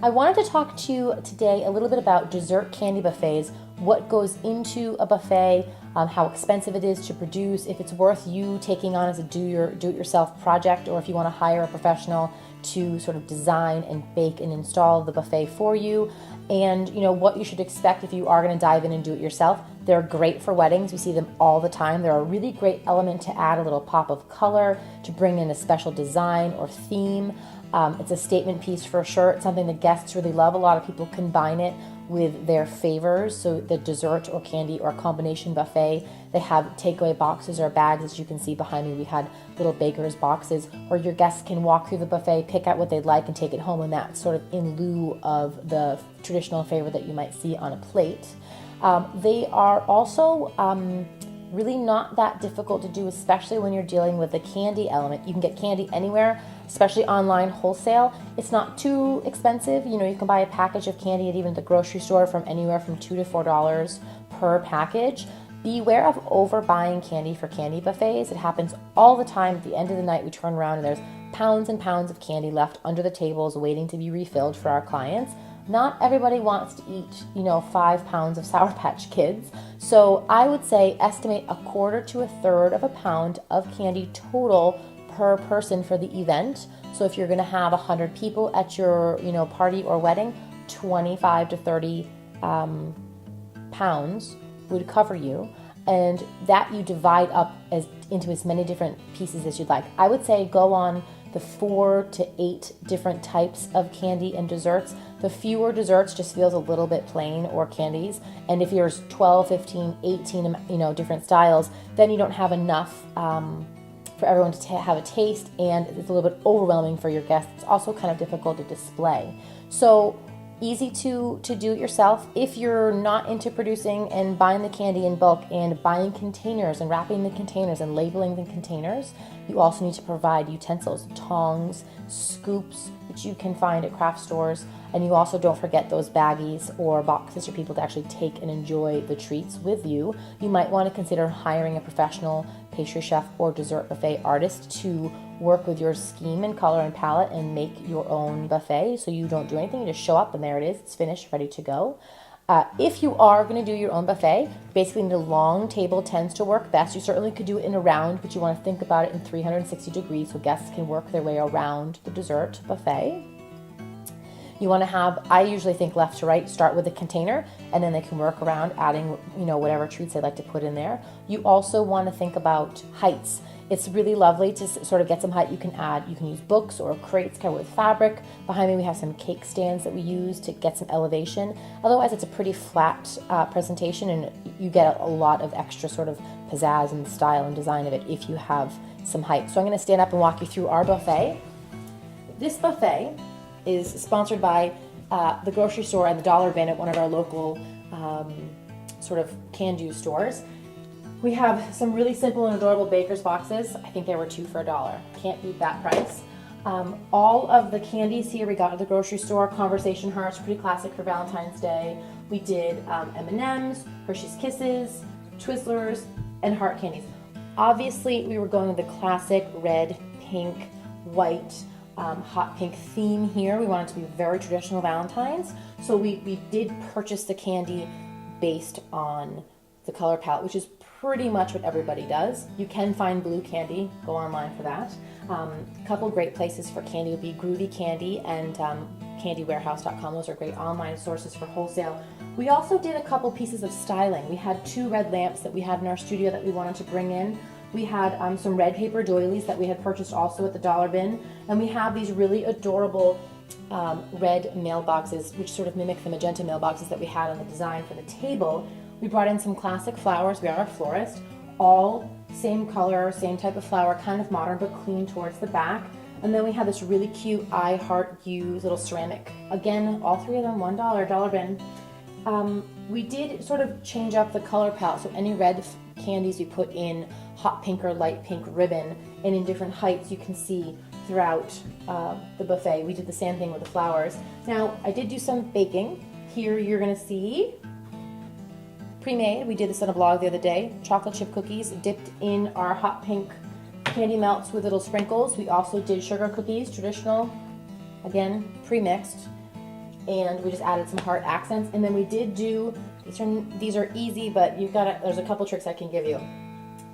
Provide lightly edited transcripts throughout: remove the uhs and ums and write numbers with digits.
I wanted to talk to you today a little bit about dessert candy buffets, what goes into a buffet, how expensive it is to produce, if it's worth you taking on as a do-it-yourself project, or if you want to hire a professional to sort of design and bake and install the buffet for you, and what you should expect if you are going to dive in and do it yourself. They're great for weddings. We see them all the time. They're a really great element to add a little pop of color, to bring in a special design or theme. It's a statement piece for sure. It's something that guests really love. A lot of people combine it with their favors. So the dessert or candy or combination buffet, they have takeaway boxes or bags. As you can see behind me, we had little baker's boxes where your guests can walk through the buffet, pick out what they'd like and take it home, and that's sort of in lieu of the traditional favor that you might see on a plate. They are also really not that difficult to do, especially when you're dealing with the candy element. You can get candy anywhere, especially online wholesale. It's not too expensive. You can buy a package of candy at even the grocery store from anywhere from $2 to $4 per package. Beware of overbuying candy for candy buffets. It happens all the time. At the end of the night, we turn around and there's pounds and pounds of candy left under the tables waiting to be refilled for our clients. Not everybody wants to eat, 5 pounds of Sour Patch Kids. So I would say estimate a quarter to a third of a pound of candy total per person for the event. So if you're going to have 100 people at your, party or wedding, 25 to 30 pounds would cover you. And that you divide up into as many different pieces as you'd like. I would say go on the 4 to 8 different types of candy and desserts. The fewer desserts just feels a little bit plain, or candies. And if there's 12, 15, 18, different styles, then you don't have enough for everyone to have a taste, and it's a little bit overwhelming for your guests. It's also kind of difficult to display. So easy to do it yourself. If you're not into producing and buying the candy in bulk and buying containers and wrapping the containers and labeling the containers, you also need to provide utensils, tongs, scoops, which you can find at craft stores. And you also don't forget those baggies or boxes for people to actually take and enjoy the treats with you. You might want to consider hiring a professional pastry chef or dessert buffet artist to work with your scheme and color and palette and make your own buffet, so you don't do anything. You just show up and there it is. It's finished, ready to go. If you are going to do your own buffet, basically the long table tends to work best. You certainly could do it in a round, but you want to think about it in 360 degrees so guests can work their way around the dessert buffet. You want to have, I usually think left to right, start with a container, and then they can work around adding, whatever treats they'd like to put in there. You also want to think about heights. It's really lovely to sort of get some height. You can use books or crates covered with fabric. Behind me we have some cake stands that we use to get some elevation. Otherwise it's a pretty flat presentation, and you get a lot of extra sort of pizzazz and style and design of it if you have some height. So I'm going to stand up and walk you through our buffet. This buffet is sponsored by the grocery store and the Dollar Bin at one of our local sort of can-do stores. We have some really simple and adorable baker's boxes. I think they were 2 for $1. Can't beat that price. All of the candies here we got at the grocery store. Conversation Hearts, pretty classic for Valentine's Day. We did M&M's, Hershey's Kisses, Twizzlers, and heart candies. Obviously, we were going with the classic red, pink, white, hot pink theme here. We wanted to be very traditional Valentine's. So we did purchase the candy based on the color palette, which is pretty much what everybody does. You can find blue candy, go online for that. A couple great places for candy would be Groovy Candy and candywarehouse.com. Those are great online sources for wholesale. We also did a couple pieces of styling. We had 2 red lamps that we had in our studio that we wanted to bring in. We had some red paper doilies that we had purchased also at the Dollar Bin, and we have these really adorable red mailboxes, which sort of mimic the magenta mailboxes that we had on the design for the table. We brought in some classic flowers. We are a florist, all same color, same type of flower, kind of modern but clean towards the back. And then we have this really cute I Heart Yous little ceramic. Again, all 3 of them $1, Dollar Bin. We did sort of change up the color palette, so any red candies we put in hot pink or light pink ribbon, and in different heights you can see throughout the buffet. We did the same thing with the flowers. Now, I did do some baking. Here you're going to see pre-made. We did this on a blog the other day. Chocolate chip cookies dipped in our hot pink candy melts with little sprinkles. We also did sugar cookies, traditional, again, pre-mixed. and we just added some heart accents. And then we did do, these are easy, but there's a couple tricks I can give you.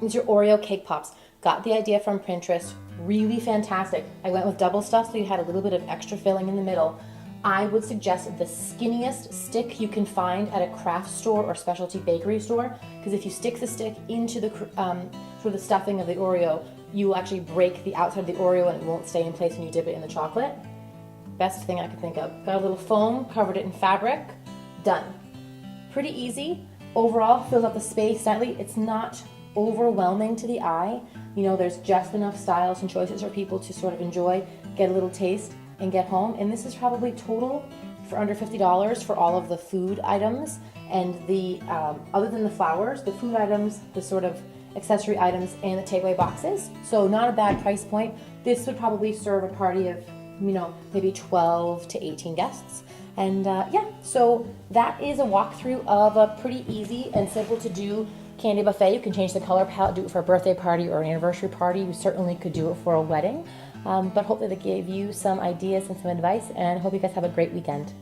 These are Oreo cake pops. Got the idea from Pinterest, really fantastic. I went with double stuff so you had a little bit of extra filling in the middle. I would suggest the skinniest stick you can find at a craft store or specialty bakery store, because if you stick the stick into the sort of the stuffing of the Oreo, you will actually break the outside of the Oreo and it won't stay in place when you dip it in the chocolate. Best thing I could think of. Got a little foam, covered it in fabric, done. Pretty easy. Overall, fills up the space slightly. It's not overwhelming to the eye. You know, there's just enough styles and choices for people to sort of enjoy, get a little taste, and get home. And this is probably total for under $50 for all of the food items and the other than the flowers, the food items, the sort of accessory items, and the takeaway boxes. So not a bad price point. This would probably serve a party of, you know, maybe 12 to 18 guests. And yeah, so that is a walkthrough of a pretty easy and simple to do candy buffet. You can change the color palette, do it for a birthday party or an anniversary party. You certainly could do it for a wedding. But hopefully that gave you some ideas and some advice, and hope you guys have a great weekend.